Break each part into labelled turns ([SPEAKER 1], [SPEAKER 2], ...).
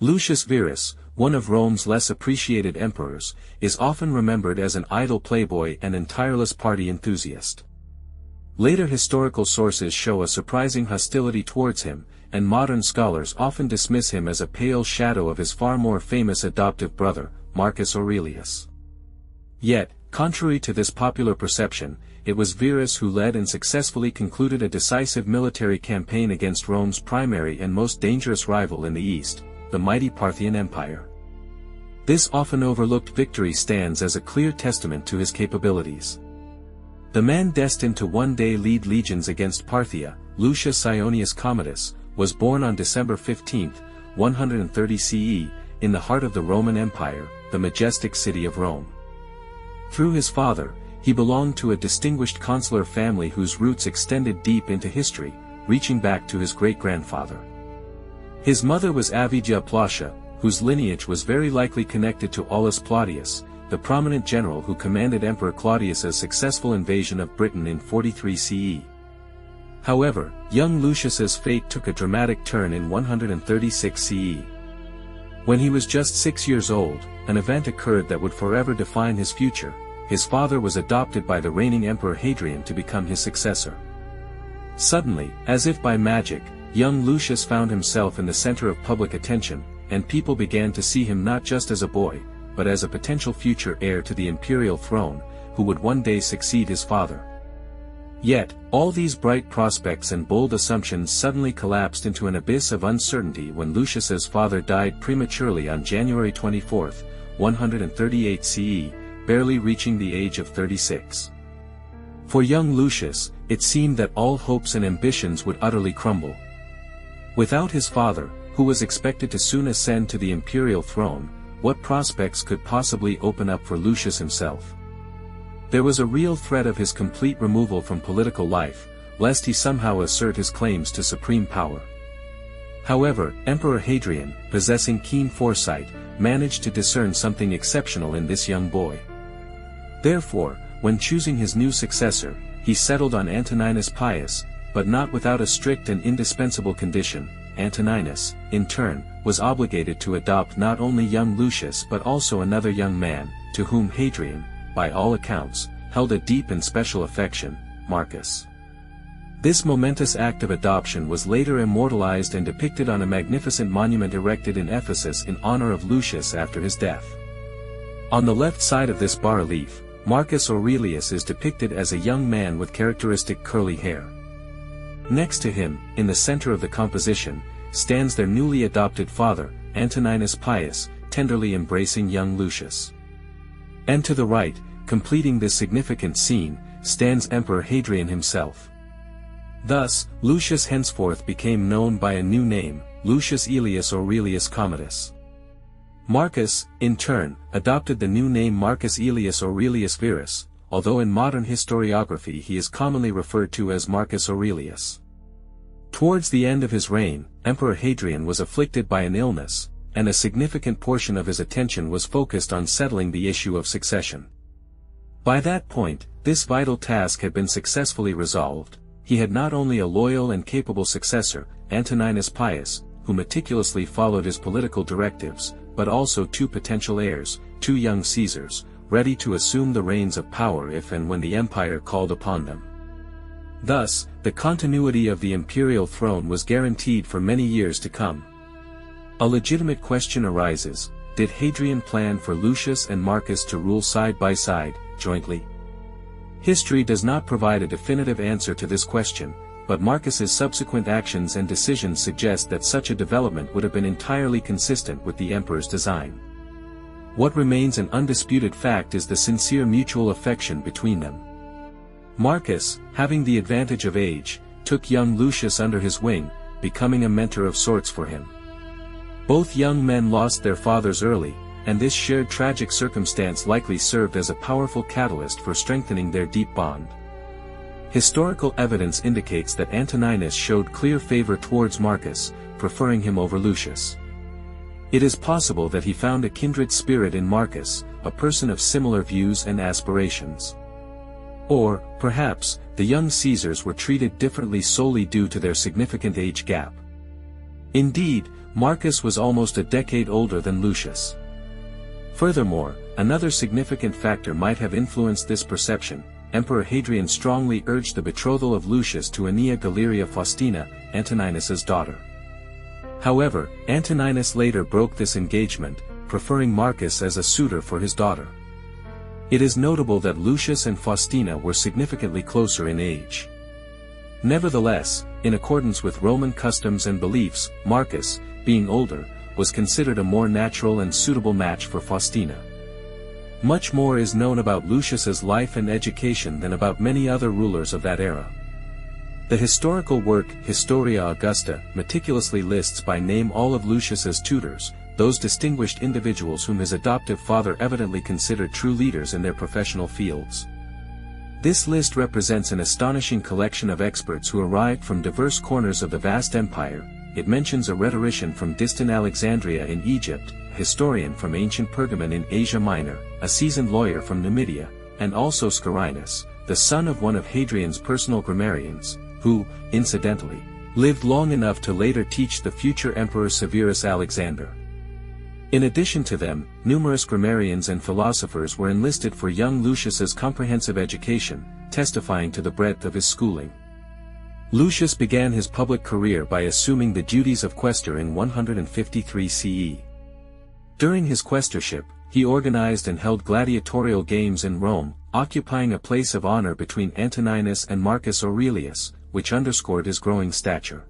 [SPEAKER 1] Lucius Verus, one of Rome's less appreciated emperors, is often remembered as an idle playboy and an tireless party enthusiast. Later historical sources show a surprising hostility towards him, and modern scholars often dismiss him as a pale shadow of his far more famous adoptive brother, Marcus Aurelius. Yet, contrary to this popular perception, it was Verus who led and successfully concluded a decisive military campaign against Rome's primary and most dangerous rival in the East, the mighty Parthian Empire. This often overlooked victory stands as a clear testament to his capabilities. The man destined to one day lead legions against Parthia, Lucius Ionius Commodus, was born on December 15, 130 CE, in the heart of the Roman Empire, the majestic city of Rome. Through his father, he belonged to a distinguished consular family whose roots extended deep into history, reaching back to his great-grandfather. His mother was Avidia Placia, whose lineage was very likely connected to Aulus Plautius, the prominent general who commanded Emperor Claudius's successful invasion of Britain in 43 CE. However, young Lucius's fate took a dramatic turn in 136 CE. When he was just 6 years old, an event occurred that would forever define his future. His father was adopted by the reigning Emperor Hadrian to become his successor. Suddenly, as if by magic, young Lucius found himself in the center of public attention, and people began to see him not just as a boy, but as a potential future heir to the imperial throne, who would one day succeed his father. Yet, all these bright prospects and bold assumptions suddenly collapsed into an abyss of uncertainty when Lucius's father died prematurely on January 24, 138 CE, barely reaching the age of 36. For young Lucius, it seemed that all hopes and ambitions would utterly crumble. Without his father, who was expected to soon ascend to the imperial throne, what prospects could possibly open up for Lucius himself? There was a real threat of his complete removal from political life, lest he somehow assert his claims to supreme power. However, Emperor Hadrian, possessing keen foresight, managed to discern something exceptional in this young boy. Therefore, when choosing his new successor, he settled on Antoninus Pius, but not without a strict and indispensable condition. Antoninus, in turn, was obligated to adopt not only young Lucius but also another young man, to whom Hadrian, by all accounts, held a deep and special affection, Marcus. This momentous act of adoption was later immortalized and depicted on a magnificent monument erected in Ephesus in honor of Lucius after his death. On the left side of this bas-relief, Marcus Aurelius is depicted as a young man with characteristic curly hair. Next to him, in the center of the composition, stands their newly adopted father, Antoninus Pius, tenderly embracing young Lucius. And to the right, completing this significant scene, stands Emperor Hadrian himself. Thus, Lucius henceforth became known by a new name, Lucius Aelius Aurelius Commodus. Marcus, in turn, adopted the new name Marcus Aurelius Aurelius Verus, although in modern historiography he is commonly referred to as Marcus Aurelius. Towards the end of his reign, Emperor Hadrian was afflicted by an illness, and a significant portion of his attention was focused on settling the issue of succession. By that point, this vital task had been successfully resolved. He had not only a loyal and capable successor, Antoninus Pius, who meticulously followed his political directives, but also two potential heirs, two young Caesars, ready to assume the reins of power if and when the empire called upon them. Thus, the continuity of the imperial throne was guaranteed for many years to come. A legitimate question arises: did Hadrian plan for Lucius and Marcus to rule side by side, jointly? History does not provide a definitive answer to this question, but Marcus's subsequent actions and decisions suggest that such a development would have been entirely consistent with the emperor's design. What remains an undisputed fact is the sincere mutual affection between them. Marcus, having the advantage of age, took young Lucius under his wing, becoming a mentor of sorts for him. Both young men lost their fathers early, and this shared tragic circumstance likely served as a powerful catalyst for strengthening their deep bond. Historical evidence indicates that Antoninus showed clear favor towards Marcus, preferring him over Lucius. It is possible that he found a kindred spirit in Marcus, a person of similar views and aspirations. Or, perhaps, the young Caesars were treated differently solely due to their significant age gap. Indeed, Marcus was almost a decade older than Lucius. Furthermore, another significant factor might have influenced this perception. Emperor Hadrian strongly urged the betrothal of Lucius to Aeneia Galeria Faustina, Antoninus's daughter. However, Antoninus later broke this engagement, preferring Marcus as a suitor for his daughter. It is notable that Lucius and Faustina were significantly closer in age. Nevertheless, in accordance with Roman customs and beliefs, Marcus, being older, was considered a more natural and suitable match for Faustina. Much more is known about Lucius's life and education than about many other rulers of that era. The historical work Historia Augusta meticulously lists by name all of Lucius's tutors, those distinguished individuals whom his adoptive father evidently considered true leaders in their professional fields. This list represents an astonishing collection of experts who arrived from diverse corners of the vast empire. It mentions a rhetorician from distant Alexandria in Egypt, a historian from ancient Pergamon in Asia Minor, a seasoned lawyer from Numidia, and also Scarinus, the son of one of Hadrian's personal grammarians, who, incidentally, lived long enough to later teach the future Emperor Severus Alexander. In addition to them, numerous grammarians and philosophers were enlisted for young Lucius's comprehensive education, testifying to the breadth of his schooling. Lucius began his public career by assuming the duties of quaestor in 153 CE. During his quaestorship, he organized and held gladiatorial games in Rome, occupying a place of honor between Antoninus and Marcus Aurelius, which underscored his growing stature.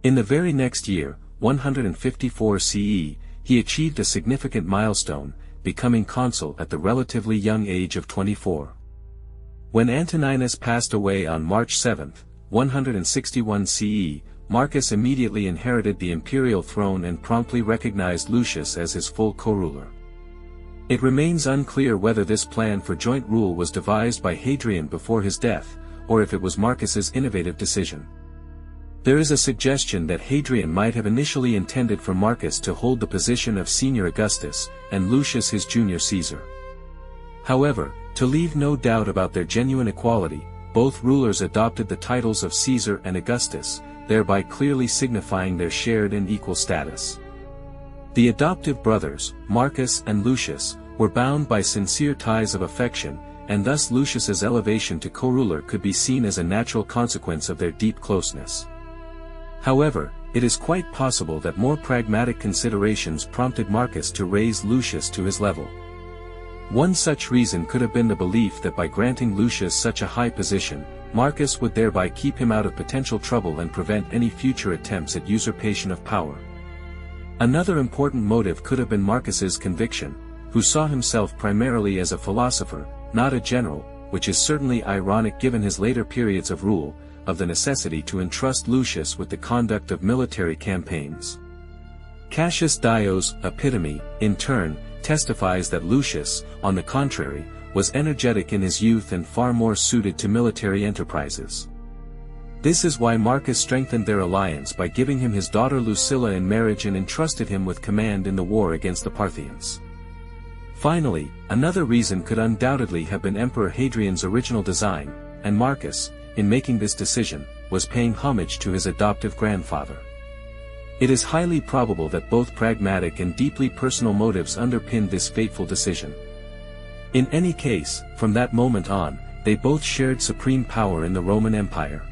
[SPEAKER 1] In the very next year, 154 CE, he achieved a significant milestone, becoming consul at the relatively young age of 24. When Antoninus passed away on March 7, 161 CE, Marcus immediately inherited the imperial throne and promptly recognized Lucius as his full co-ruler. It remains unclear whether this plan for joint rule was devised by Hadrian before his death, or if it was Marcus's innovative decision. There is a suggestion that Hadrian might have initially intended for Marcus to hold the position of senior Augustus, and Lucius his junior Caesar. However, to leave no doubt about their genuine equality, both rulers adopted the titles of Caesar and Augustus, thereby clearly signifying their shared and equal status. The adoptive brothers, Marcus and Lucius, were bound by sincere ties of affection, and thus Lucius's elevation to co-ruler could be seen as a natural consequence of their deep closeness. However, it is quite possible that more pragmatic considerations prompted Marcus to raise Lucius to his level. One such reason could have been the belief that by granting Lucius such a high position, Marcus would thereby keep him out of potential trouble and prevent any future attempts at usurpation of power. Another important motive could have been Marcus's conviction, who saw himself primarily as a philosopher, not a general, which is certainly ironic given his later periods of rule, of the necessity to entrust Lucius with the conduct of military campaigns. Cassius Dio's Epitome, in turn, testifies that Lucius, on the contrary, was energetic in his youth and far more suited to military enterprises. This is why Marcus strengthened their alliance by giving him his daughter Lucilla in marriage and entrusted him with command in the war against the Parthians. Finally, another reason could undoubtedly have been Emperor Hadrian's original design, and Marcus, in making this decision, was paying homage to his adoptive grandfather. It is highly probable that both pragmatic and deeply personal motives underpinned this fateful decision. In any case, from that moment on, they both shared supreme power in the Roman Empire.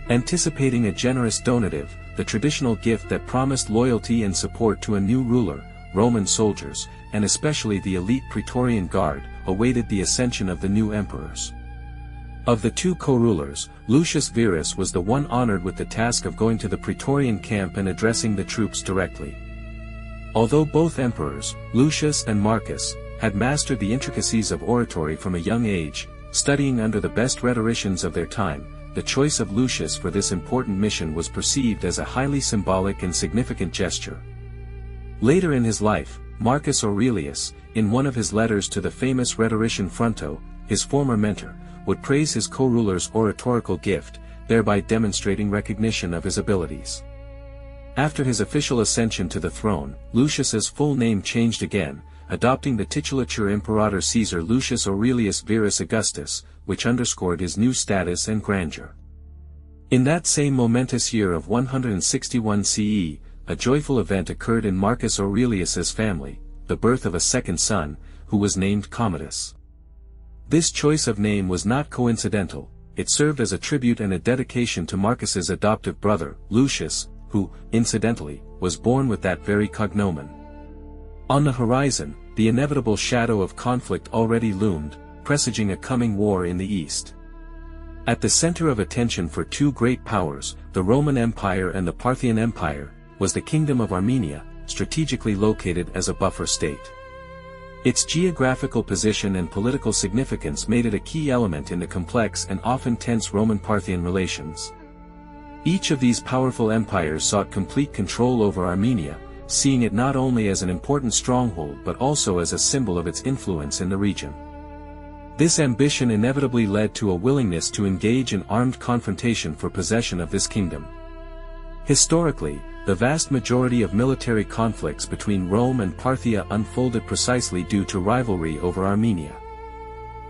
[SPEAKER 1] Anticipating a generous donative, the traditional gift that promised loyalty and support to a new ruler, Roman soldiers, and especially the elite Praetorian Guard, awaited the ascension of the new emperors. Of the two co-rulers, Lucius Verus was the one honored with the task of going to the Praetorian camp and addressing the troops directly. Although both emperors, Lucius and Marcus, had mastered the intricacies of oratory from a young age, studying under the best rhetoricians of their time, the choice of Lucius for this important mission was perceived as a highly symbolic and significant gesture. Later in his life, Marcus Aurelius, in one of his letters to the famous rhetorician Fronto, his former mentor, would praise his co-ruler's oratorical gift, thereby demonstrating recognition of his abilities. After his official ascension to the throne, Lucius's full name changed again, adopting the titulature Imperator Caesar Lucius Aurelius Verus Augustus, which underscored his new status and grandeur. In that same momentous year of 161 CE, a joyful event occurred in Marcus Aurelius's family, the birth of a second son, who was named Commodus. This choice of name was not coincidental, it served as a tribute and a dedication to Marcus's adoptive brother, Lucius, who, incidentally, was born with that very cognomen. On the horizon, the inevitable shadow of conflict already loomed, presaging a coming war in the East. At the center of attention for two great powers, the Roman Empire and the Parthian Empire, was the Kingdom of Armenia, strategically located as a buffer state. Its geographical position and political significance made it a key element in the complex and often tense Roman-Parthian relations. Each of these powerful empires sought complete control over Armenia, seeing it not only as an important stronghold but also as a symbol of its influence in the region. This ambition inevitably led to a willingness to engage in armed confrontation for possession of this kingdom. Historically, the vast majority of military conflicts between Rome and Parthia unfolded precisely due to rivalry over Armenia.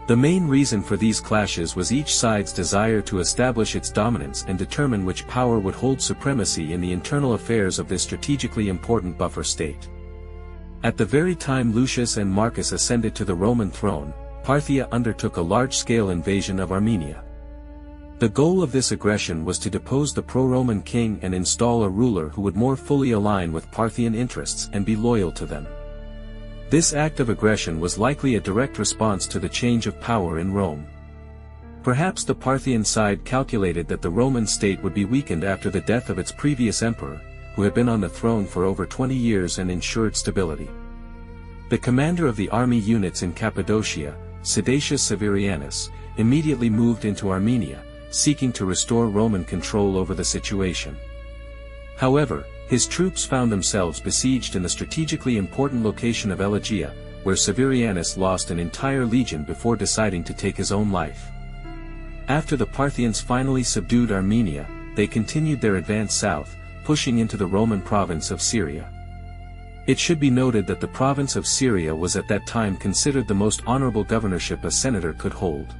[SPEAKER 1] The main reason for these clashes was each side's desire to establish its dominance and determine which power would hold supremacy in the internal affairs of this strategically important buffer state. At the very time Lucius and Marcus ascended to the Roman throne, Parthia undertook a large-scale invasion of Armenia. The goal of this aggression was to depose the pro-Roman king and install a ruler who would more fully align with Parthian interests and be loyal to them. This act of aggression was likely a direct response to the change of power in Rome. Perhaps the Parthian side calculated that the Roman state would be weakened after the death of its previous emperor, who had been on the throne for over 20 years and ensured stability. The commander of the army units in Cappadocia, Lucius Verus, immediately moved into Armenia, seeking to restore Roman control over the situation. However, his troops found themselves besieged in the strategically important location of Elegia, where Severianus lost an entire legion before deciding to take his own life. After the Parthians finally subdued Armenia, they continued their advance south, pushing into the Roman province of Syria. It should be noted that the province of Syria was at that time considered the most honorable governorship a senator could hold.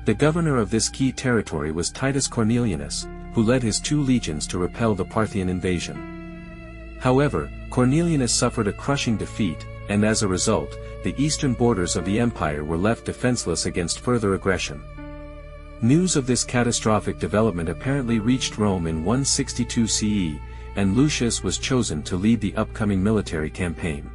[SPEAKER 1] The governor of this key territory was Titus Cornelius, who led his 2 legions to repel the Parthian invasion. However, Cornelius suffered a crushing defeat, and as a result, the eastern borders of the empire were left defenseless against further aggression. News of this catastrophic development apparently reached Rome in 162 CE, and Lucius was chosen to lead the upcoming military campaign.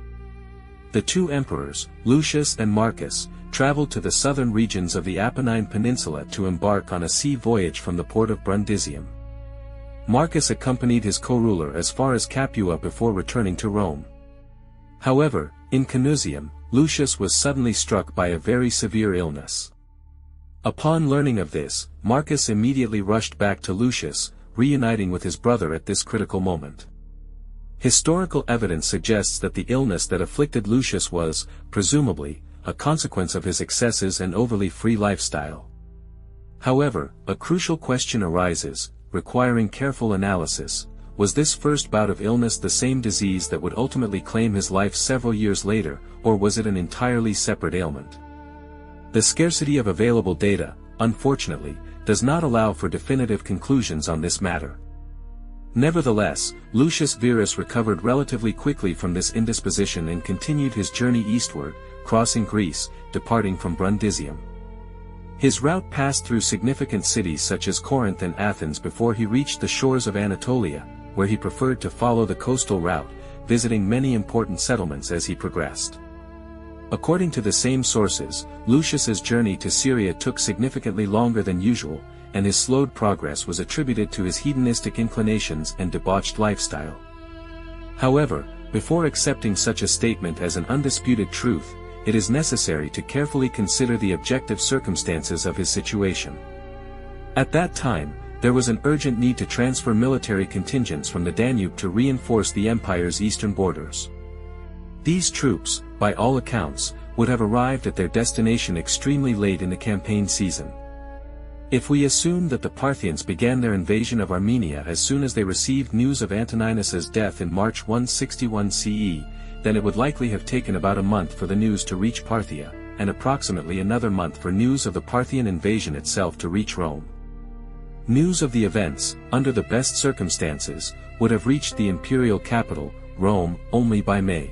[SPEAKER 1] The 2 emperors, Lucius and Marcus, traveled to the southern regions of the Apennine Peninsula to embark on a sea voyage from the port of Brundisium. Marcus accompanied his co-ruler as far as Capua before returning to Rome. However, in Canusium, Lucius was suddenly struck by a very severe illness. Upon learning of this, Marcus immediately rushed back to Lucius, reuniting with his brother at this critical moment. Historical evidence suggests that the illness that afflicted Lucius was, presumably, a consequence of his excesses and overly free lifestyle. However, a crucial question arises, requiring careful analysis: was this first bout of illness the same disease that would ultimately claim his life several years later, or was it an entirely separate ailment? The scarcity of available data, unfortunately, does not allow for definitive conclusions on this matter. Nevertheless, Lucius Verus recovered relatively quickly from this indisposition and continued his journey eastward, crossing Greece, departing from Brundisium. His route passed through significant cities such as Corinth and Athens before he reached the shores of Anatolia, where he preferred to follow the coastal route, visiting many important settlements as he progressed. According to the same sources, Lucius's journey to Syria took significantly longer than usual, and his slowed progress was attributed to his hedonistic inclinations and debauched lifestyle. However, before accepting such a statement as an undisputed truth, it is necessary to carefully consider the objective circumstances of his situation. At that time, there was an urgent need to transfer military contingents from the Danube to reinforce the empire's eastern borders. These troops, by all accounts, would have arrived at their destination extremely late in the campaign season. If we assume that the Parthians began their invasion of Armenia as soon as they received news of Antoninus's death in March 161 CE, then it would likely have taken about a month for the news to reach Parthia, and approximately another month for news of the Parthian invasion itself to reach Rome. News of the events, under the best circumstances, would have reached the imperial capital, Rome, only by May.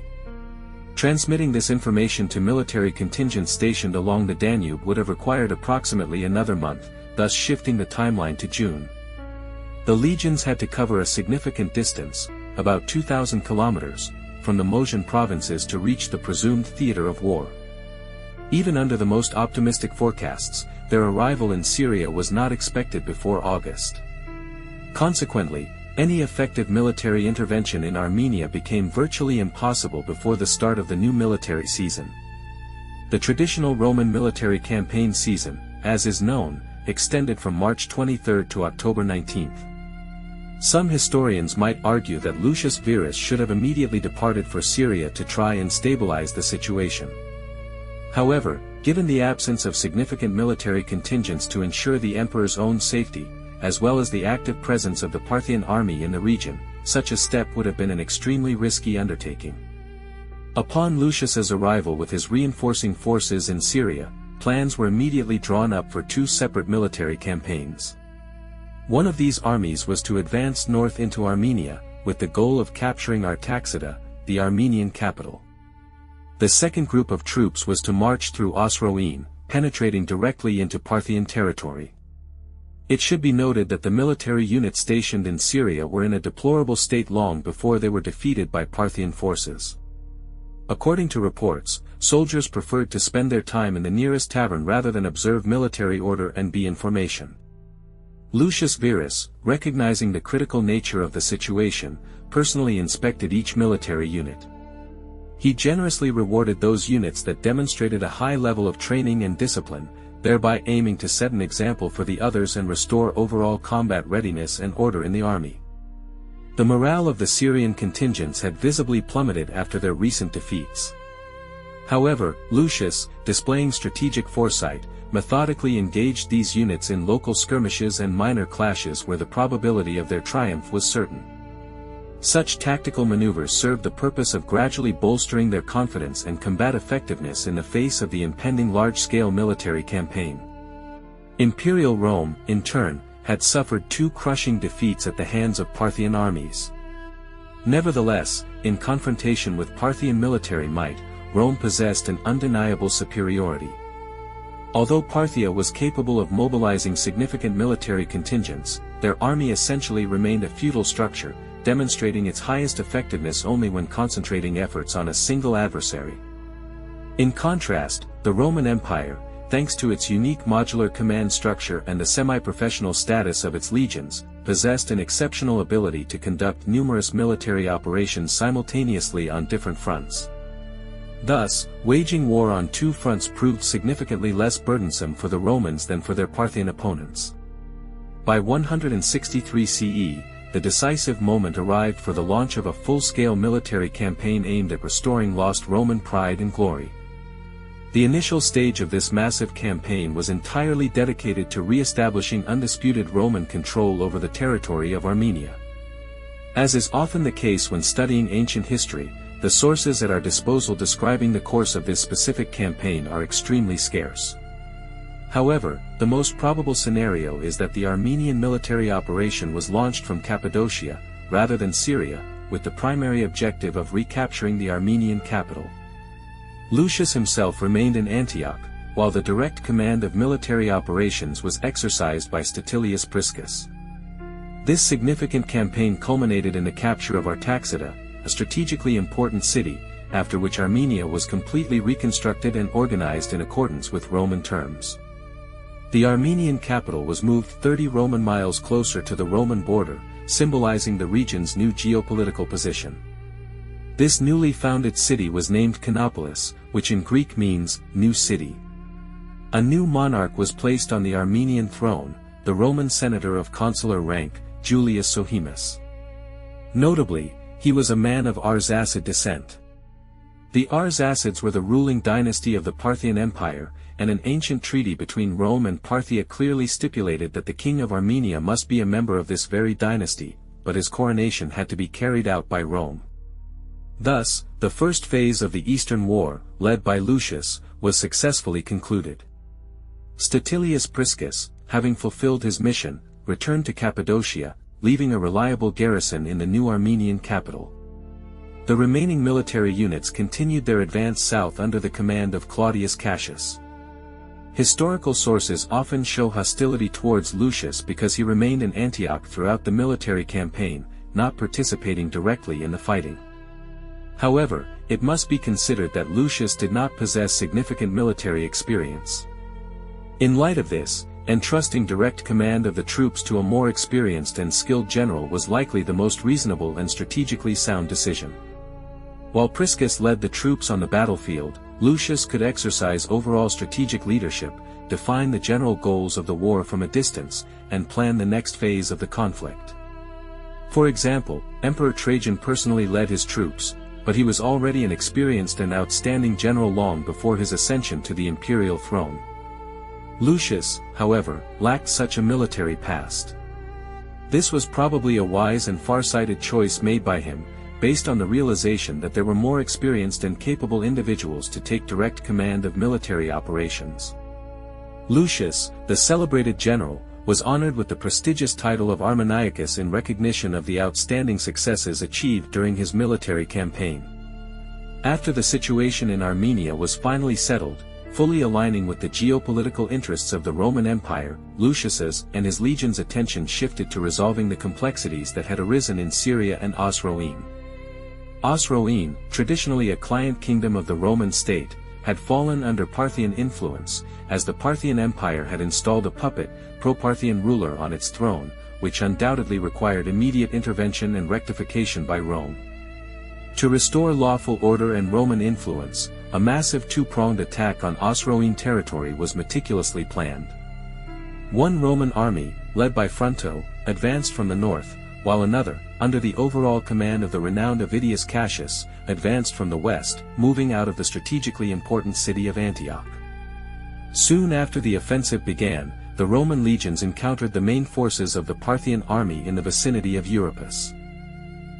[SPEAKER 1] Transmitting this information to military contingents stationed along the Danube would have required approximately another month, thus shifting the timeline to June. The legions had to cover a significant distance, about 2,000 kilometers, from the Mosian provinces to reach the presumed theater of war. Even under the most optimistic forecasts, their arrival in Syria was not expected before August. Consequently, any effective military intervention in Armenia became virtually impossible before the start of the new military season. The traditional Roman military campaign season, as is known, extended from March 23 to October 19. Some historians might argue that Lucius Verus should have immediately departed for Syria to try and stabilize the situation. However, given the absence of significant military contingents to ensure the emperor's own safety, as well as the active presence of the Parthian army in the region, such a step would have been an extremely risky undertaking. Upon Lucius's arrival with his reinforcing forces in Syria, plans were immediately drawn up for two separate military campaigns. One of these armies was to advance north into Armenia, with the goal of capturing Artaxata, the Armenian capital. The second group of troops was to march through Osroene, penetrating directly into Parthian territory. It should be noted that the military units stationed in Syria were in a deplorable state long before they were defeated by Parthian forces. According to reports, soldiers preferred to spend their time in the nearest tavern rather than observe military order and be in formation. Lucius Verus, recognizing the critical nature of the situation, personally inspected each military unit. He generously rewarded those units that demonstrated a high level of training and discipline, thereby aiming to set an example for the others and restore overall combat readiness and order in the army. The morale of the Syrian contingents had visibly plummeted after their recent defeats. However, Lucius, displaying strategic foresight, methodically engaged these units in local skirmishes and minor clashes where the probability of their triumph was certain. Such tactical maneuvers served the purpose of gradually bolstering their confidence and combat effectiveness in the face of the impending large-scale military campaign. Imperial Rome, in turn, had suffered two crushing defeats at the hands of Parthian armies. Nevertheless, in confrontation with Parthian military might, Rome possessed an undeniable superiority. Although Parthia was capable of mobilizing significant military contingents, their army essentially remained a feudal structure, demonstrating its highest effectiveness only when concentrating efforts on a single adversary. In contrast, the Roman Empire, thanks to its unique modular command structure and the semi-professional status of its legions, possessed an exceptional ability to conduct numerous military operations simultaneously on different fronts. Thus, waging war on two fronts proved significantly less burdensome for the Romans than for their Parthian opponents. By 163 CE, the decisive moment arrived for the launch of a full-scale military campaign aimed at restoring lost Roman pride and glory. The initial stage of this massive campaign was entirely dedicated to re-establishing undisputed Roman control over the territory of Armenia. As is often the case when studying ancient history, the sources at our disposal describing the course of this specific campaign are extremely scarce. However, the most probable scenario is that the Armenian military operation was launched from Cappadocia, rather than Syria, with the primary objective of recapturing the Armenian capital. Lucius himself remained in Antioch, while the direct command of military operations was exercised by Statilius Priscus. This significant campaign culminated in the capture of Artaxata, a strategically important city, after which Armenia was completely reconstructed and organized in accordance with Roman terms. The Armenian capital was moved 30 Roman miles closer to the Roman border, symbolizing the region's new geopolitical position. This newly founded city was named Kanopolis, which in Greek means, new city. A new monarch was placed on the Armenian throne, the Roman senator of consular rank, Julius Sohaemus. Notably, he was a man of Arsacid descent. The Arsacids were the ruling dynasty of the Parthian Empire, and an ancient treaty between Rome and Parthia clearly stipulated that the king of Armenia must be a member of this very dynasty, but his coronation had to be carried out by Rome. Thus, the first phase of the Eastern War, led by Lucius, was successfully concluded. Statilius Priscus, having fulfilled his mission, returned to Cappadocia, leaving a reliable garrison in the new Armenian capital. The remaining military units continued their advance south under the command of Claudius Cassius. Historical sources often show hostility towards Lucius because he remained in Antioch throughout the military campaign, not participating directly in the fighting. However, it must be considered that Lucius did not possess significant military experience. In light of this, entrusting direct command of the troops to a more experienced and skilled general was likely the most reasonable and strategically sound decision. While Priscus led the troops on the battlefield, Lucius could exercise overall strategic leadership, define the general goals of the war from a distance, and plan the next phase of the conflict. For example, Emperor Trajan personally led his troops, but he was already an experienced and outstanding general long before his ascension to the imperial throne. Lucius, however, lacked such a military past. This was probably a wise and far-sighted choice made by him, based on the realization that there were more experienced and capable individuals to take direct command of military operations. Lucius, the celebrated general, was honored with the prestigious title of Armeniacus in recognition of the outstanding successes achieved during his military campaign. After the situation in Armenia was finally settled, fully aligning with the geopolitical interests of the Roman Empire, Lucius's and his legion's attention shifted to resolving the complexities that had arisen in Syria and Osroene. Osroene, traditionally a client kingdom of the Roman state, had fallen under Parthian influence, as the Parthian Empire had installed a puppet, pro-Parthian ruler on its throne, which undoubtedly required immediate intervention and rectification by Rome. To restore lawful order and Roman influence, a massive two-pronged attack on Osroene territory was meticulously planned. One Roman army, led by Fronto, advanced from the north, while another, under the overall command of the renowned Avidius Cassius, advanced from the west, moving out of the strategically important city of Antioch. Soon after the offensive began, the Roman legions encountered the main forces of the Parthian army in the vicinity of Euripus.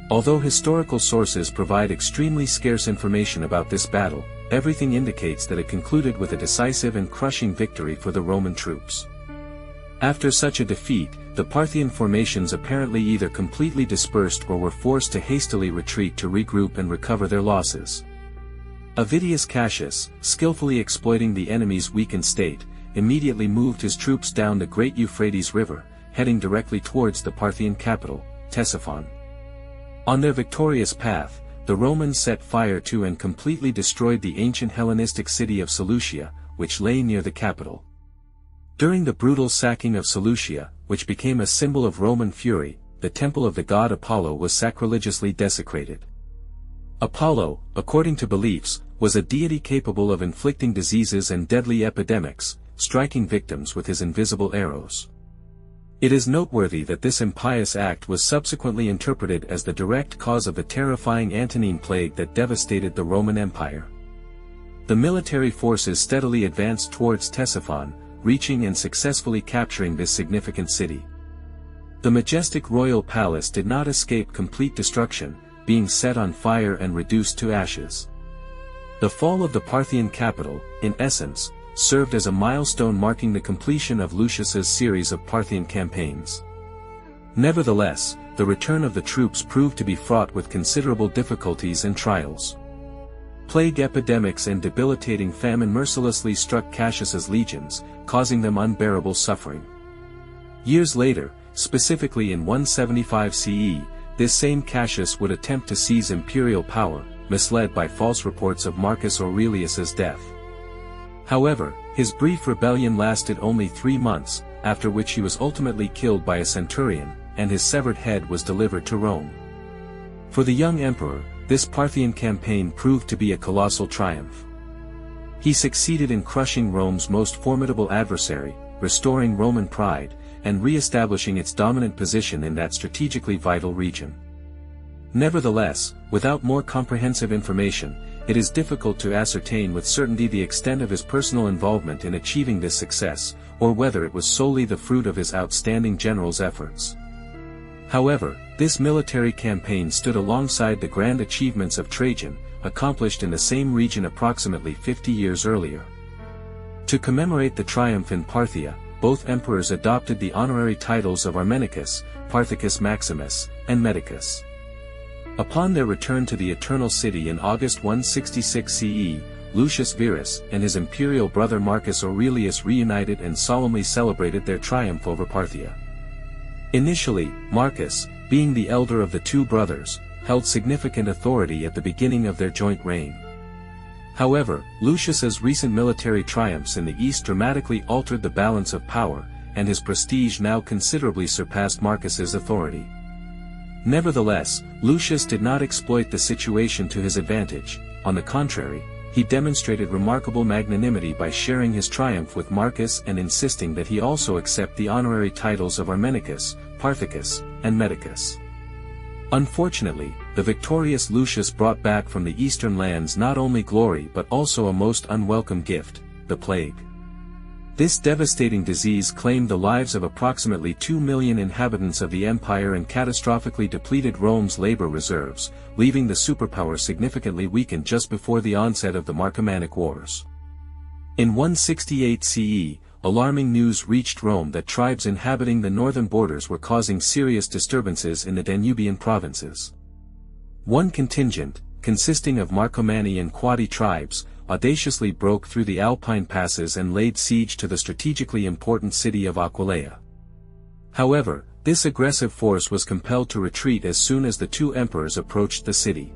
[SPEAKER 1] Although historical sources provide extremely scarce information about this battle, everything indicates that it concluded with a decisive and crushing victory for the Roman troops. After such a defeat, the Parthian formations apparently either completely dispersed or were forced to hastily retreat to regroup and recover their losses. Avidius Cassius, skillfully exploiting the enemy's weakened state, immediately moved his troops down the great Euphrates River, heading directly towards the Parthian capital, Ctesiphon. On their victorious path, the Romans set fire to and completely destroyed the ancient Hellenistic city of Seleucia, which lay near the capital. During the brutal sacking of Seleucia, which became a symbol of Roman fury, the temple of the god Apollo was sacrilegiously desecrated. Apollo, according to beliefs, was a deity capable of inflicting diseases and deadly epidemics, striking victims with his invisible arrows. It is noteworthy that this impious act was subsequently interpreted as the direct cause of the terrifying Antonine plague that devastated the Roman Empire. The military forces steadily advanced towards Ctesiphon, reaching and successfully capturing this significant city. The majestic royal palace did not escape complete destruction, being set on fire and reduced to ashes. The fall of the Parthian capital, in essence, served as a milestone marking the completion of Lucius's series of Parthian campaigns. Nevertheless, the return of the troops proved to be fraught with considerable difficulties and trials. Plague epidemics and debilitating famine mercilessly struck Cassius's legions, causing them unbearable suffering. Years later, specifically in 175 CE, this same Cassius would attempt to seize imperial power, misled by false reports of Marcus Aurelius's death. However, his brief rebellion lasted only 3 months, after which he was ultimately killed by a centurion, and his severed head was delivered to Rome. For the young emperor, this Parthian campaign proved to be a colossal triumph. He succeeded in crushing Rome's most formidable adversary, restoring Roman pride, and re-establishing its dominant position in that strategically vital region. Nevertheless, without more comprehensive information, it is difficult to ascertain with certainty the extent of his personal involvement in achieving this success, or whether it was solely the fruit of his outstanding general's efforts. However, this military campaign stood alongside the grand achievements of Trajan, accomplished in the same region approximately 50 years earlier. To commemorate the triumph in Parthia, both emperors adopted the honorary titles of Armenicus, Parthicus Maximus, and Medicus. Upon their return to the Eternal City in August 166 CE, Lucius Verus and his imperial brother Marcus Aurelius reunited and solemnly celebrated their triumph over Parthia. Initially, Marcus, being the elder of the two brothers, held significant authority at the beginning of their joint reign. However, Lucius's recent military triumphs in the east dramatically altered the balance of power, and his prestige now considerably surpassed Marcus's authority. Nevertheless, Lucius did not exploit the situation to his advantage. On the contrary, he demonstrated remarkable magnanimity by sharing his triumph with Marcus and insisting that he also accept the honorary titles of Armenicus, Parthicus, and Medicus. Unfortunately, the victorious Lucius brought back from the eastern lands not only glory but also a most unwelcome gift, the plague. This devastating disease claimed the lives of approximately 2 million inhabitants of the empire and catastrophically depleted Rome's labor reserves, leaving the superpower significantly weakened just before the onset of the Marcomannic Wars. In 168 CE, alarming news reached Rome that tribes inhabiting the northern borders were causing serious disturbances in the Danubian provinces. One contingent, consisting of Marcomanni and Quadi tribes, audaciously broke through the Alpine passes and laid siege to the strategically important city of Aquileia. However, this aggressive force was compelled to retreat as soon as the two emperors approached the city.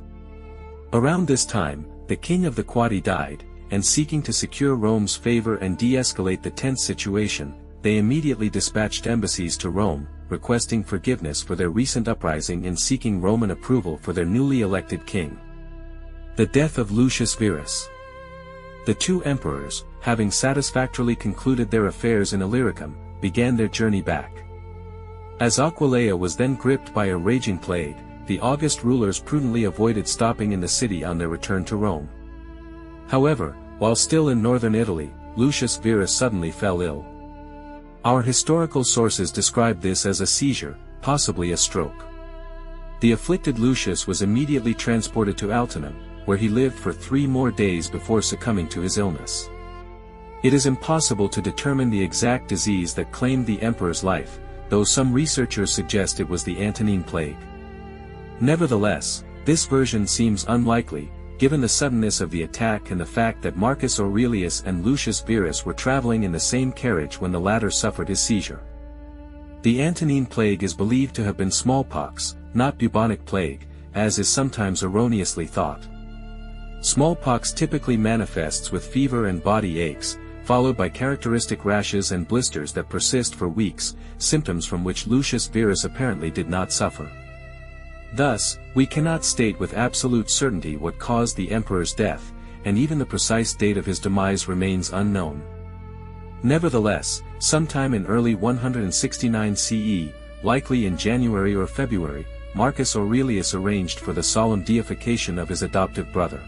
[SPEAKER 1] Around this time, the king of the Quadi died, and seeking to secure Rome's favor and de-escalate the tense situation, they immediately dispatched embassies to Rome, requesting forgiveness for their recent uprising and seeking Roman approval for their newly elected king. The death of Lucius Verus. The two emperors, having satisfactorily concluded their affairs in Illyricum, began their journey back. As Aquileia was then gripped by a raging plague, the august rulers prudently avoided stopping in the city on their return to Rome. However, while still in northern Italy, Lucius Verus suddenly fell ill. Our historical sources describe this as a seizure, possibly a stroke. The afflicted Lucius was immediately transported to Altinum, where he lived for 3 more days before succumbing to his illness. It is impossible to determine the exact disease that claimed the emperor's life, though some researchers suggest it was the Antonine plague. Nevertheless, this version seems unlikely, given the suddenness of the attack and the fact that Marcus Aurelius and Lucius Verus were traveling in the same carriage when the latter suffered his seizure. The Antonine plague is believed to have been smallpox, not bubonic plague, as is sometimes erroneously thought. Smallpox typically manifests with fever and body aches, followed by characteristic rashes and blisters that persist for weeks, symptoms from which Lucius Verus apparently did not suffer. Thus, we cannot state with absolute certainty what caused the emperor's death, and even the precise date of his demise remains unknown. Nevertheless, sometime in early 169 CE, likely in January or February, Marcus Aurelius arranged for the solemn deification of his adoptive brother.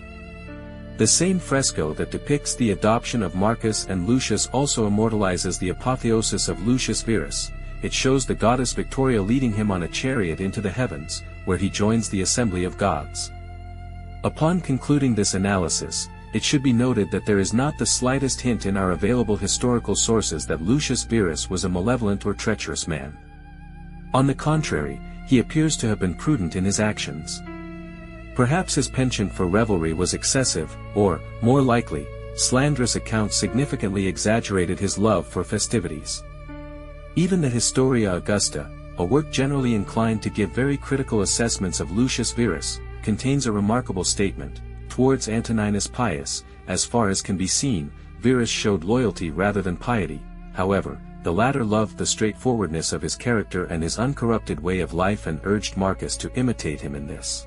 [SPEAKER 1] The same fresco that depicts the adoption of Marcus and Lucius also immortalizes the apotheosis of Lucius Verus. It shows the goddess Victoria leading him on a chariot into the heavens, where he joins the assembly of gods. Upon concluding this analysis, it should be noted that there is not the slightest hint in our available historical sources that Lucius Verus was a malevolent or treacherous man. On the contrary, he appears to have been prudent in his actions. Perhaps his penchant for revelry was excessive, or, more likely, slanderous accounts significantly exaggerated his love for festivities. Even the Historia Augusta, a work generally inclined to give very critical assessments of Lucius Verus, contains a remarkable statement. Towards Antoninus Pius, as far as can be seen, Verus showed loyalty rather than piety. However, the latter loved the straightforwardness of his character and his uncorrupted way of life and urged Marcus to imitate him in this.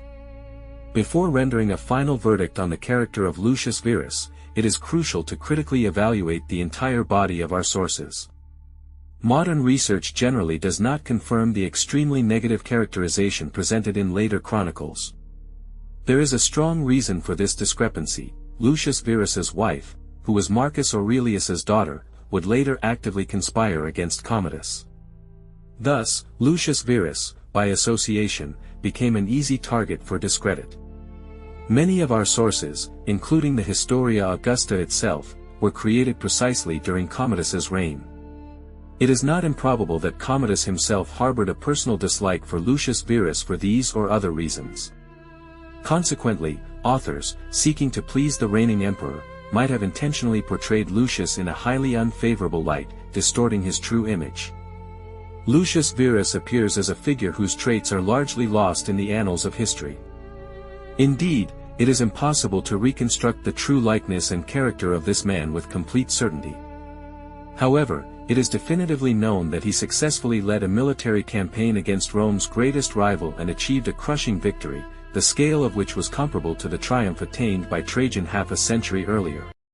[SPEAKER 1] Before rendering a final verdict on the character of Lucius Verus, it is crucial to critically evaluate the entire body of our sources. Modern research generally does not confirm the extremely negative characterization presented in later chronicles. There is a strong reason for this discrepancy. Lucius Verus's wife, who was Marcus Aurelius's daughter, would later actively conspire against Commodus. Thus, Lucius Verus, by association, became an easy target for discredit. Many of our sources, including the Historia Augusta itself, were created precisely during Commodus's reign. It is not improbable that Commodus himself harbored a personal dislike for Lucius Verus for these or other reasons. Consequently, authors, seeking to please the reigning emperor, might have intentionally portrayed Lucius in a highly unfavorable light, distorting his true image. Lucius Verus appears as a figure whose traits are largely lost in the annals of history. Indeed, it is impossible to reconstruct the true likeness and character of this man with complete certainty. However, it is definitively known that he successfully led a military campaign against Rome's greatest rival and achieved a crushing victory, the scale of which was comparable to the triumph attained by Trajan half a century earlier.